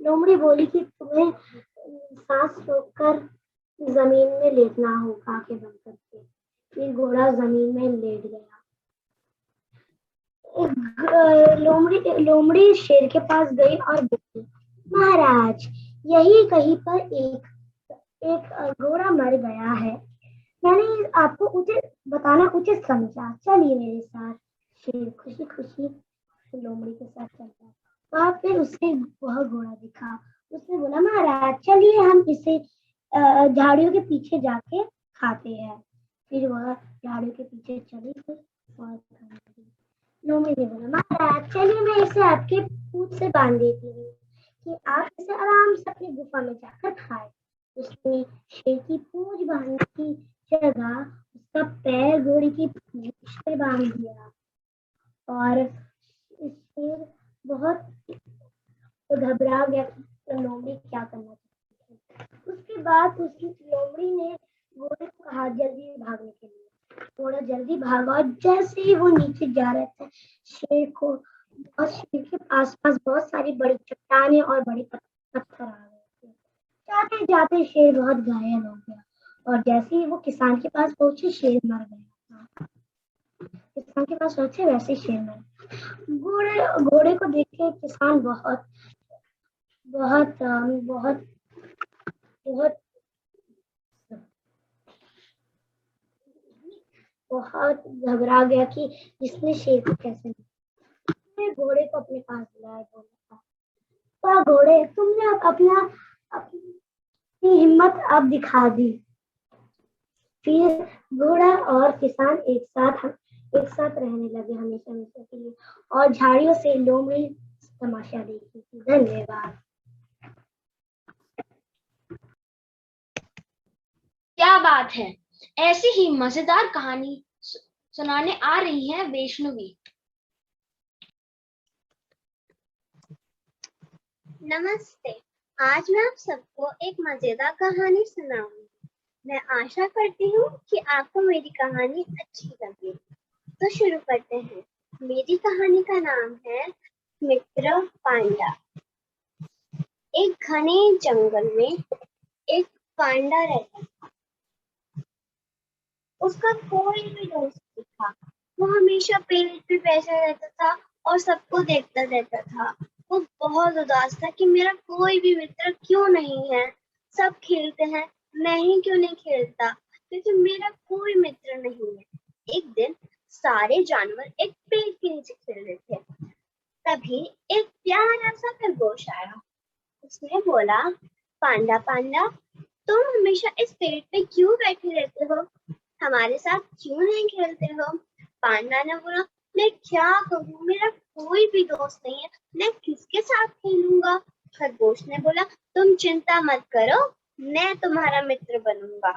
लोमड़ी बोली कि तुम्हें सांस रोककर जमीन में लेटना होगा, आंखें बंद करके। फिर घोड़ा जमीन में लेट गया। लोमड़ी शेर के पास गई और बोली, महाराज, यही कहीं पर एक घोड़ा मर गया है। मैंने आपको उचित बताना उचित समझा। चलिए मेरे साथ। शेर खुशी खुशी लोमड़ी के साथ चलता। वहां पे उसे वह घोड़ा दिखा। उसने बोला, महाराज, चलिए हम इसे झाड़ियों के पीछे जाके खाते हैं। फिर वह झाड़ियों के पीछे चली गई और लोमड़ी ने बोला, महाराज, चलिए मैं इसे आपके पूंछ से बांध देती हूँ कि आप इसे आराम से अपनी गुफा में जाकर खाएं। उसने शेर की पूंछ बांधने की जगह उसका पैर घोड़ी की पूंछ पे बांध दिया और शेर बहुत घबरा गया कि लोमड़ी क्या करना चाहती है। उसके बाद उसकी लोमड़ी ने घोड़े को कहा जल्दी भागने के लिए। घोड़ा जल्दी भागा और जैसे ही वो नीचे जा रहे थे, शेर के आसपास बहुत सारी बड़ी चट्टानें और बड़े पत्थर आ गए थे। जाते जाते शेर बहुत घायल हो गया और जैसे ही वो किसान के पास पहुंचे, शेर मर गया। किसान के पास पहुंचे, वैसे ही शेर मर। घोड़े को देख के किसान बहुत बहुत बहुत बहुत बहुत घबरा गया कि इसने शेर को कैसे मारा। घोड़े को अपने पास बुलाया। बोला, घोड़े, तुमने अपनी हिम्मत अब दिखा दी। फिर घोड़ा और किसान एक साथ रहने लगे हमेशा हमेशा के लिए और झाड़ियों से लोमड़ी तमाशा देखी थी। धन्यवाद। क्या बात है। ऐसी ही मजेदार कहानी सुनाने आ रही है वैष्णवी। नमस्ते। आज मैं आप सबको एक मजेदार कहानी सुनाऊंगी। मैं आशा करती हूँ कि आपको मेरी कहानी अच्छी लगे। तो शुरू करते हैं। मेरी कहानी का नाम है मित्र पांडा। एक घने जंगल में एक पांडा रहता था। उसका कोई भी दोस्त नहीं था। वो हमेशा पेड़ पे बैठा रहता था और सबको देखता रहता था। वो बहुत उदास था कि मेरा कोई भी मित्र क्यों नहीं है। सब खेलते हैं, मैं ही क्यों नहीं खेलता, क्योंकि मेरा कोई मित्र नहीं है। एक दिन सारे जानवर एक पेड़ के नीचे खेल रहे थे। तभी एक प्यारा सा खरगोश आया। उसने बोला, पांडा पांडा, तुम हमेशा इस पेड़ पे क्यों बैठे रहते हो? हमारे साथ क्यों नहीं खेलते हो? पांडा ने बोला, मैं क्या करूं, मेरा कोई भी दोस्त नहीं है, मैं किसके साथ खेलूंगा? खरगोश ने बोला, तुम चिंता मत करो, मैं तुम्हारा मित्र बनूंगा।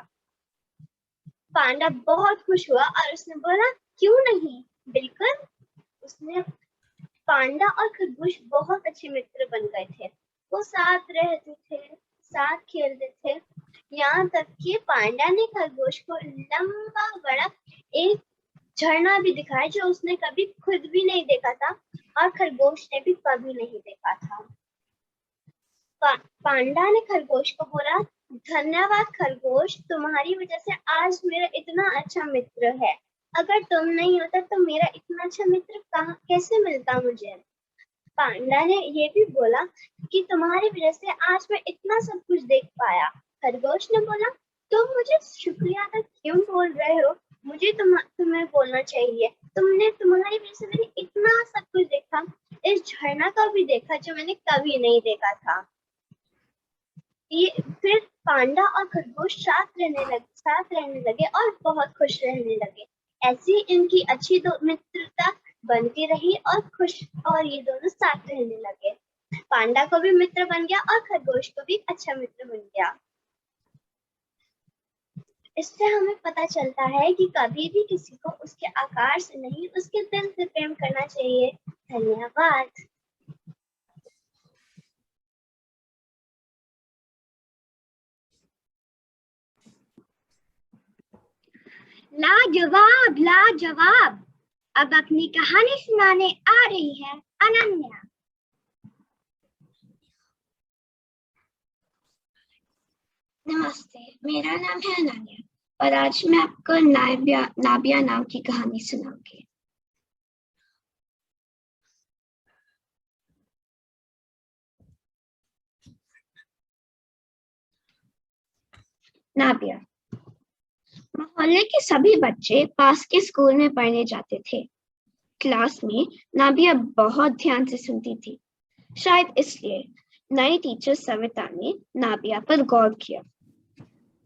पांडा बहुत खुश हुआ और उसने बोला, क्यों नहीं, बिल्कुल। उसने पांडा और खरगोश बहुत अच्छे मित्र बन गए थे। वो साथ रहते थे, साथ खेलते थे। यहाँ तक कि पांडा ने खरगोश को लंबा बड़ा एक झरना भी दिखाया जो उसने कभी खुद भी नहीं देखा था और खरगोश ने भी कभी नहीं देखा था। पांडा ने खरगोश को बोला, धन्यवाद खरगोश, तुम्हारी वजह से आज मेरा इतना अच्छा मित्र है। अगर तुम नहीं होता तो मेरा इतना अच्छा मित्र कैसे मिलता मुझे। पांडा ने ये भी बोला कि तुम्हारी वजह से आज मैं इतना सब कुछ देख पाया। खरगोश ने बोला, तुम मुझे शुक्रिया अदा क्यों बोल रहे हो, मुझे तुम्हें बोलना चाहिए। तुम्हारी वजह से मैंने इतना सब कुछ देखा, इस झरना का भी देखा जो मैंने कभी नहीं देखा था। ये फिर पांडा और खरगोश साथ रहने लगे और बहुत खुश रहने लगे। ऐसी इनकी अच्छी मित्रता बनती रही और ये दोनों साथ रहने लगे। पांडा को भी मित्र बन गया और खरगोश को भी अच्छा मित्र बन गया। इससे हमें पता चलता है कि कभी भी किसी को उसके आकार से नहीं, उसके दिल से प्रेम करना चाहिए। धन्यवाद। लाजवाब लाजवाब। अब अपनी कहानी सुनाने आ रही है अनन्या। नमस्ते, मेरा नाम है अनन्या और आज मैं आपको नाबिया नाम की कहानी सुनाऊंगी। नाबिया। मोहल्ले के सभी बच्चे पास के स्कूल में पढ़ने जाते थे। क्लास में नाबिया बहुत ध्यान से सुनती थी। शायद इसलिए नई टीचर सविता ने नाबिया पर गौर किया।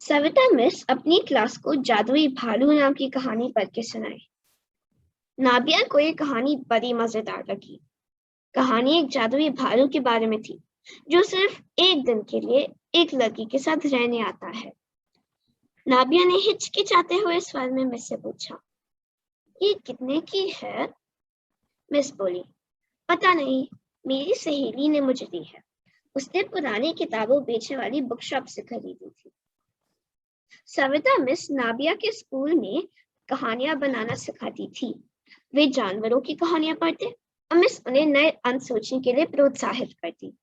सविता मिस अपनी क्लास को जादुई भालू नाम की कहानी पढ़ के सुनाई। नाबिया को ये कहानी बड़ी मजेदार लगी। कहानी एक जादुई भालू के बारे में थी जो सिर्फ एक दिन के लिए एक लड़की के साथ रहने आता है। नाबिया ने हिचकिचाते हुए स्वर में मिस से पूछा, ये कितने की है? मिस बोली, पता नहीं, मेरी सहेली ने मुझे दी है। उसने पुरानी किताबों बेचने वाली बुक शॉप से खरीदी थी। सविता मिस नाबिया के स्कूल में कहानियां बनाना सिखाती थी। वे जानवरों की कहानियां पढ़ते और मिस उन्हें नए अंक सोचने के लिए प्रोत्साहित करती।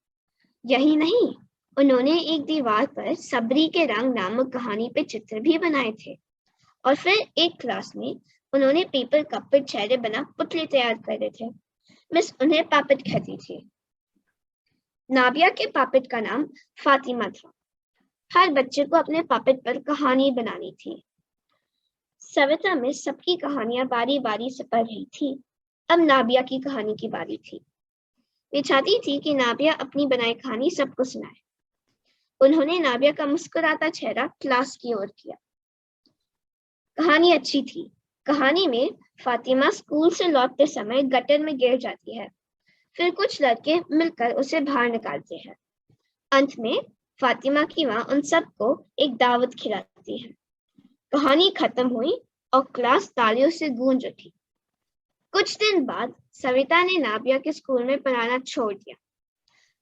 यही नहीं, उन्होंने एक दीवार पर सबरी के रंग नामक कहानी पे चित्र भी बनाए थे और फिर एक क्लास में उन्होंने पेपर कप पर चेहरे बना पुतले तैयार करे थे। मिस उन्हें पापिट कहती थी। नाबिया के पापिट का नाम फातिमा था। हर बच्चे को अपने पापिट पर कहानी बनानी थी। सविता में सबकी कहानियां बारी बारी से पढ़ रही थी। अब नाबिया की कहानी की बारी थी। वे चाहती थी कि नाबिया अपनी बनाई कहानी सबको सुनाए। उन्होंने नाबिया का मुस्कुराता चेहरा क्लास की ओर किया। कहानी अच्छी थी। कहानी में फातिमा स्कूल से लौटते समय गटर में गिर जाती है। फिर कुछ लड़के मिलकर उसे बाहर निकालते हैं। अंत में फातिमा की मां उन सबको एक दावत खिलाती है। कहानी खत्म हुई और क्लास तालियों से गूंज उठी। कुछ दिन बाद सविता ने नाबिया के स्कूल में पढ़ाना छोड़ दिया।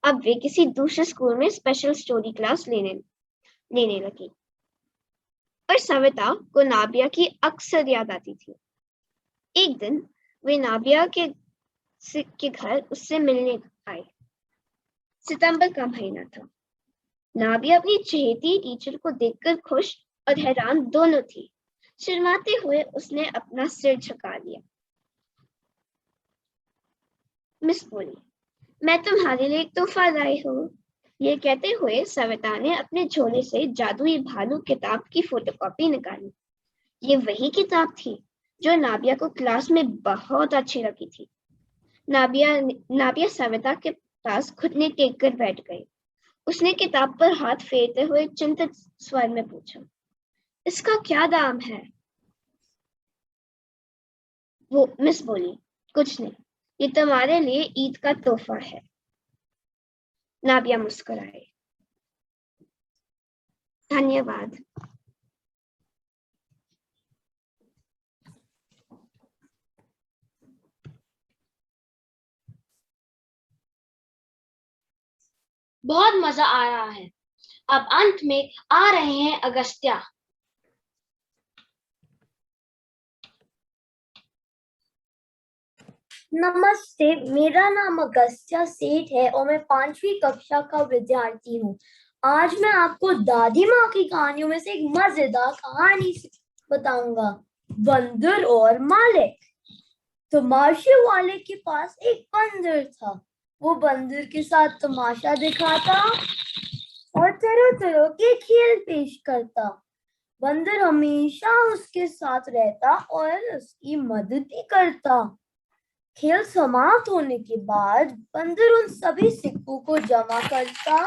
अब वे किसी दूसरे स्कूल में स्पेशल स्टोरी क्लास लेने लगी। पर सविता को नाबिया की अक्सर याद आती थी। एक दिन वे नाबिया के घर उससे मिलने आए। सितंबर का महीना था। नाबिया अपनी चहेती टीचर को देखकर खुश और हैरान दोनों थी। शर्माते हुए उसने अपना सिर झुका लिया। मिस बोली, मैं तुम्हारे लिए एक तोहफा लाई हूँ। ये कहते हुए सविता ने अपने झोले से जादुई भालू किताब की फोटोकॉपी निकाली। ये वही किताब थी जो नाबिया को क्लास में बहुत अच्छी लगी थी। नाबिया सविता के पास घुटने टेक कर बैठ गई। उसने किताब पर हाथ फेरते हुए चिंतित स्वर में पूछा, इसका क्या दाम है? वो मिस बोली, कुछ नहीं, ये तुम्हारे लिए ईद का तोहफा है। नाबिया मुस्कुराई। धन्यवाद। बहुत मजा आ रहा है। अब अंत में आ रहे हैं अगस्त्या। नमस्ते, मेरा नाम अगस्त्या सेठ है और मैं 5वीं कक्षा का विद्यार्थी हूँ। आज मैं आपको दादी माँ की कहानियों में से एक मजेदार कहानी बताऊंगा, बंदर और मालिक। तमाशे वाले के पास एक बंदर था। वो बंदर के साथ तमाशा दिखाता और तरह तरह के खेल पेश करता। बंदर हमेशा उसके साथ रहता और उसकी मदद भी करता। खेल समाप्त होने के बाद बंदर उन सभी सिक्कों को जमा करता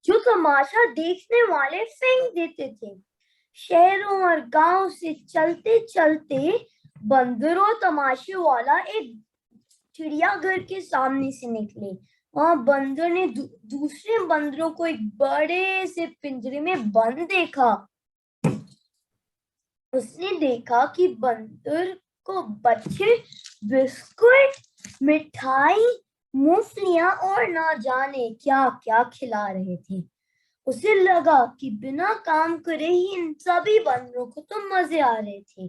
जो तमाशा देखने वाले फेंक देते थे। शहरों और गांव से चलते चलते बंदर और तमाशे वाला एक चिड़ियाघर के सामने से निकले। वहां बंदर ने दूसरे बंदरों को एक बड़े से पिंजरे में बंद देखा। उसने देखा कि बंदर को बच्चे बिस्कुट, मिठाई, मूंगफलियां और ना जाने क्या क्या खिला रहे थे। उसे लगा कि बिना काम करे ही इन सभी बंदरों को तो मजे आ रहे थे।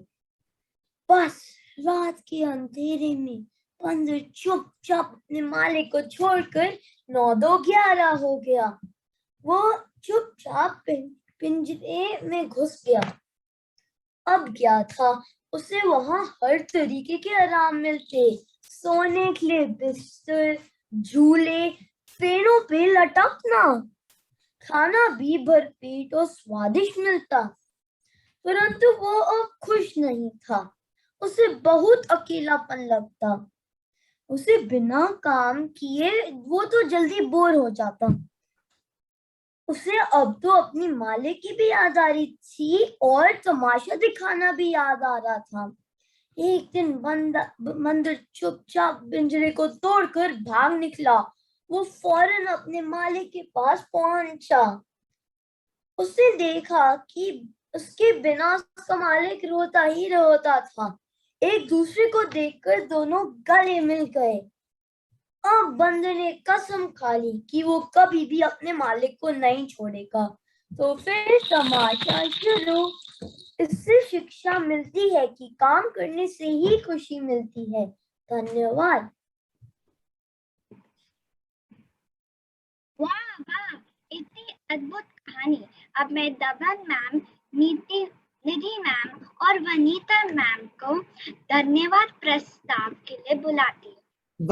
बस रात के अंधेरे में बंदर चुपचाप अपने मालिक को छोड़कर 9-11 हो गया। वो चुपचाप पिंजरे में घुस गया। अब क्या था, उसे वहां हर तरीके के आराम मिलते, सोने के लिए बिस्तर, झूले, पेड़ों पे लटकना, खाना भी भरपेट और स्वादिष्ट मिलता। परंतु वो अब खुश नहीं था। उसे बहुत अकेलापन लगता। उसे बिना काम किए वो तो जल्दी बोर हो जाता। उसे अब तो अपनी मालिक की भी याद आ रही थी और तमाशा दिखाना भी याद आ रहा था। एक दिन बंदर चुपचाप पिंजरे को तोड़कर भाग निकला। वो फौरन अपने मालिक के पास पहुंचा। उसने देखा कि उसके बिना उसका मालिक रोता ही रोता था। एक दूसरे को देखकर दोनों गले मिल गए। अब बंदर ने कसम खा ली कि वो कभी भी अपने मालिक को नहीं छोड़ेगा। तो फिर तमाशा शुरू। इससे शिक्षा मिलती है कि काम करने से ही खुशी मिलती है। धन्यवाद। वाह वाह, इतनी अद्भुत कहानी। अब मैं दमन मैम, निधि मैम और वनीता मैम को धन्यवाद प्रस्ताव के लिए बुलाती हूँ।